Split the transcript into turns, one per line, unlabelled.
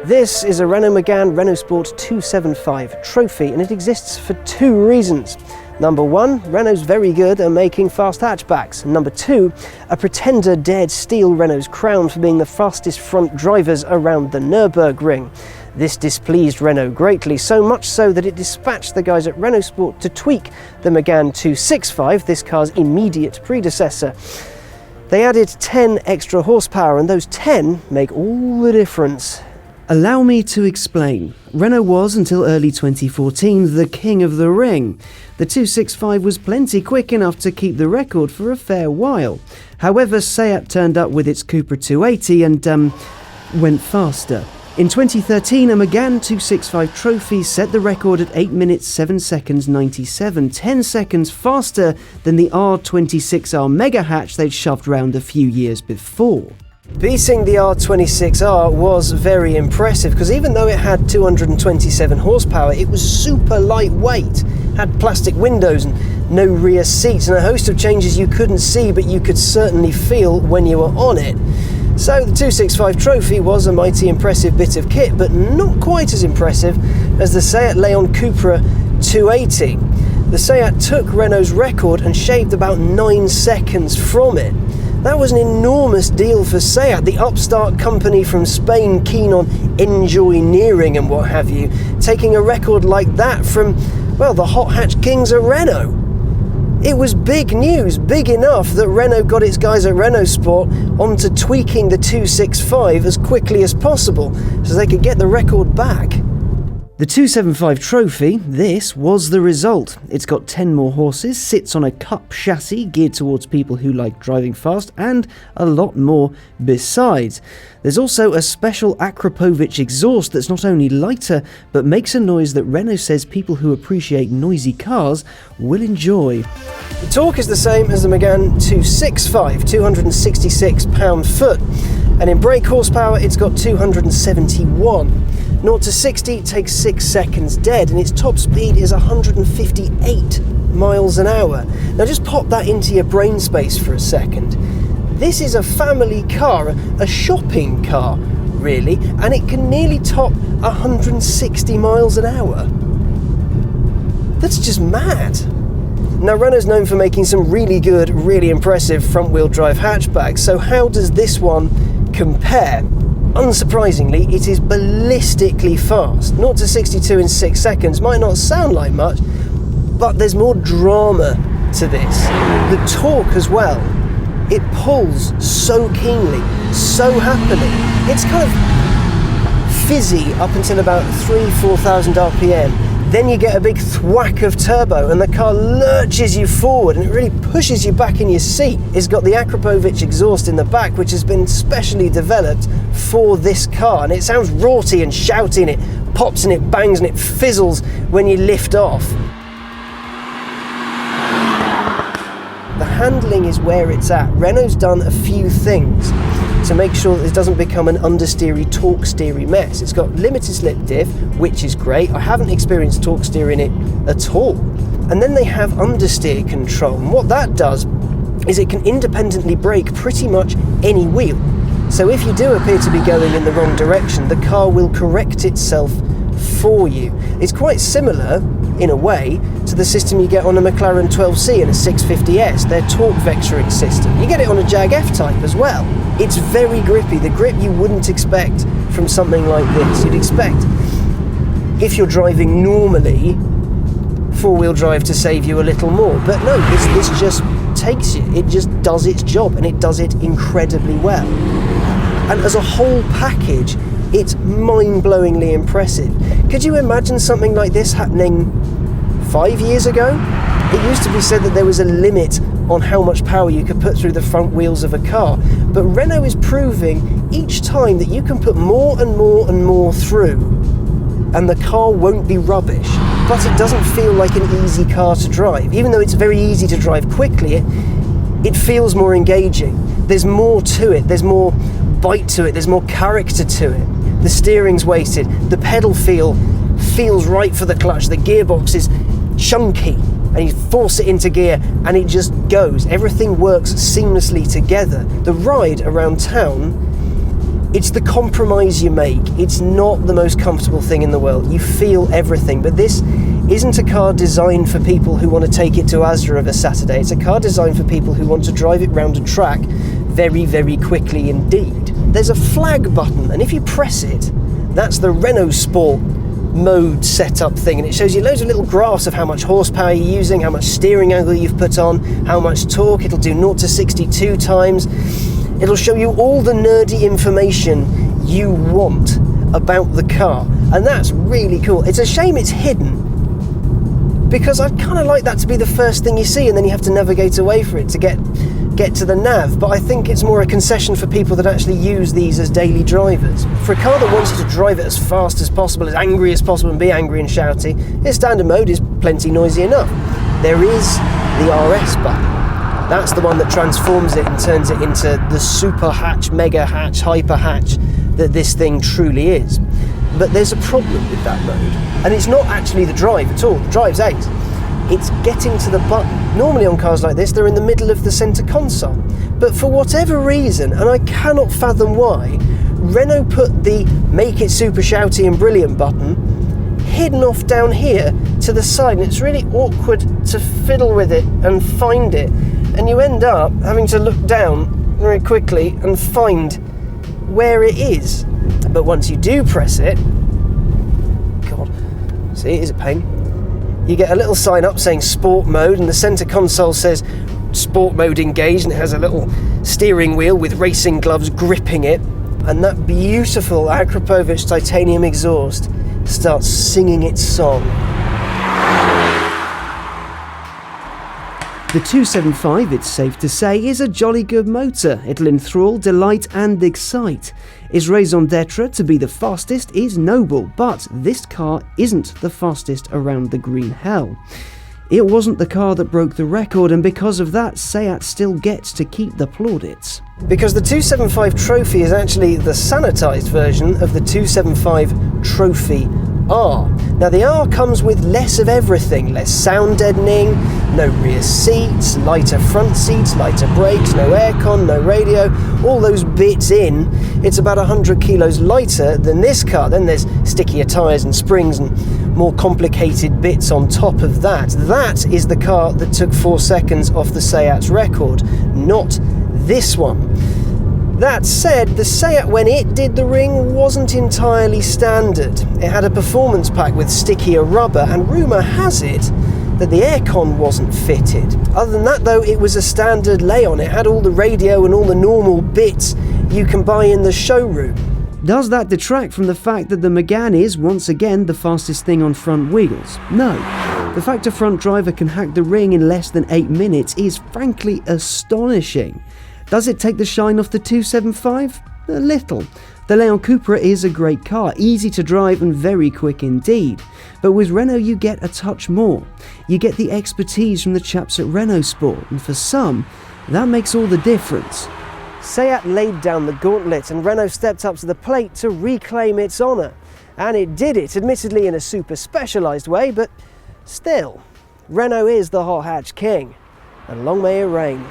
This is a Renault Megane Renault Sport 275 trophy, and it exists for two reasons. Number one, Renault's very good at making fast hatchbacks. Number two, a pretender dared steal Renault's crown for being the fastest front drivers around the Nurburgring. This displeased Renault greatly, so much so that it dispatched the guys at Renault Sport to tweak the Megane 265, this car's immediate predecessor. They added 10 extra horsepower, and those 10 make all the difference. Allow me to explain. Renault was, until early 2014, the king of the ring. The 265 was plenty quick enough to keep the record for a fair while. However, Seat turned up with its Cupra 280 and, went faster. In 2013, a Megane 265 trophy set the record at 8 minutes 7 seconds 97, 10 seconds faster than the R26R mega hatch they'd shoved round a few years before. Beating the R26R was very impressive, because even though it had 227 horsepower, it was super lightweight, had plastic windows and no rear seats, and a host of changes you couldn't see but you could certainly feel when you were on it. So the 265 trophy was a mighty impressive bit of kit, but not quite as impressive as the Seat Leon Cupra 280. The Seat took Renault's record and shaved about 9 seconds from it. That was an enormous deal for Seat, the upstart company from Spain keen on enjoyneering and what have you, taking a record like that from, well, the hot hatch kings at Renault. It was big news, big enough that Renault got its guys at Renault Sport onto tweaking the 265 as quickly as possible so they could get the record back. The 275 trophy, this was the result. It's got 10 more horses, sits on a cup chassis geared towards people who like driving fast, and a lot more besides. There's also a special Akrapovic exhaust that's not only lighter, but makes a noise that Renault says people who appreciate noisy cars will enjoy. The torque is the same as the Megane 265, 266 pound-foot, and in brake horsepower it's got 271. 0 to 60 takes 6 seconds dead, and its top speed is 158 miles an hour. Now just pop that into your brain space for a second. This is a family car, a shopping car, really, and it can nearly top 160 miles an hour. That's just mad. Now Renault's known for making some really good, really impressive front-wheel drive hatchbacks, so how does this one compare? Unsurprisingly, it is ballistically fast. 0 to 62 in 6 seconds might not sound like much, but there's more drama to this. The torque as well, it pulls so keenly, so happily. It's kind of fizzy up until about 3,000–4,000 RPM. Then you get a big thwack of turbo and the car lurches you forward and it really pushes you back in your seat. It's got the Akrapovic exhaust in the back, which has been specially developed for this car, and it sounds raughty and shouty, and it pops and it bangs and it fizzles when you lift off. The handling is where it's at. Renault's done a few things to make sure that it doesn't become an understeery, torque steery mess. It's got limited slip diff, which is great. I haven't experienced torque steer in it at all. And then they have understeer control, and what that does is it can independently brake pretty much any wheel. So if you do appear to be going in the wrong direction, the car will correct itself for you. It's quite similar, in a way, to the system you get on a McLaren 12C and a 650S, their torque vectoring system. You get it on a Jag F-Type as well. It's very grippy, the grip you wouldn't expect from something like this. You'd expect, if you're driving normally, four-wheel drive to save you a little more. But no, this just takes you. It just does its job, and it does it incredibly well. And as a whole package, it's mind-blowingly impressive. Could you imagine something like this happening 5 years ago? It used to be said that there was a limit on how much power you could put through the front wheels of a car, but Renault is proving each time that you can put more and more and more through, and the car won't be rubbish. But it doesn't feel like an easy car to drive. Even though it's very easy to drive quickly, it feels more engaging. There's more to it, there's more bite to it, there's more character to it. The steering's weighted, the pedal feels right for the clutch, the gearbox is chunky, and you force it into gear and it just goes. Everything works seamlessly together. The ride around town It's the compromise you make. It's not the most comfortable thing in the world. You feel everything, but this isn't a car designed for people who want to take it to Asda of a Saturday. It's a car designed for people who want to drive it round a track very, very quickly indeed. There's a flag button, and if you press it, that's the Renault Sport mode setup thing, and it shows you loads of little graphs of how much horsepower you're using, how much steering angle you've put on, how much torque. It'll do 0 to 62 times. It'll show you all the nerdy information you want about the car, and that's really cool. It's a shame it's hidden, because I'd kind of like that to be the first thing you see, and then you have to navigate away for it to get to the nav. But I think it's more a concession for people that actually use these as daily drivers. For a car that wants you to drive it as fast as possible, as angry as possible, and be angry and shouty, its standard mode is plenty noisy enough. There is the RS button. That's the one that transforms it and turns it into the super hatch, mega hatch, hyper hatch that this thing truly is. But there's a problem with that mode, and it's not actually the drive at all. The drive's ace. It's getting to the button. Normally on cars like this, they're in the middle of the centre console. But for whatever reason, and I cannot fathom why, Renault put the make it super shouty and brilliant button hidden off down here to the side, and it's really awkward to fiddle with it and find it. And you end up having to look down very quickly and find where it is. But once you do press it, God, see, it is a pain. You get a little sign up saying sport mode, and the centre console says sport mode engaged, and it has a little steering wheel with racing gloves gripping it, and that beautiful Akrapovic titanium exhaust starts singing its song. The 275, it's safe to say, is a jolly good motor. It'll enthrall, delight and excite. Its raison d'etre to be the fastest is noble, but this car isn't the fastest around the green hell. It wasn't the car that broke the record, and because of that, Seat still gets to keep the plaudits. Because the 275 Trophy is actually the sanitised version of the 275 Trophy R. Now the R comes with less of everything, less sound deadening, no rear seats, lighter front seats, lighter brakes, no aircon, no radio, all those bits in. It's about 100 kilos lighter than this car. Then there's stickier tyres and springs and more complicated bits on top of that. That is the car that took 4 seconds off the Seat's record, not this one. That said, the Seat, when it did the ring, wasn't entirely standard. It had a performance pack with stickier rubber, and rumour has it that the aircon wasn't fitted. Other than that though, it was a standard Leon. It had all the radio and all the normal bits you can buy in the showroom. Does that detract from the fact that the Megane is, once again, the fastest thing on front wheels? No. The fact a front driver can hack the ring in less than 8 minutes is frankly astonishing. Does it take the shine off the 275? A little. The Leon Cupra is a great car, easy to drive and very quick indeed. But with Renault you get a touch more. You get the expertise from the chaps at Renault Sport, and for some, that makes all the difference. Seat laid down the gauntlet, and Renault stepped up to the plate to reclaim its honour. And it did it, admittedly in a super specialised way, but still, Renault is the hot hatch king, and long may it reign.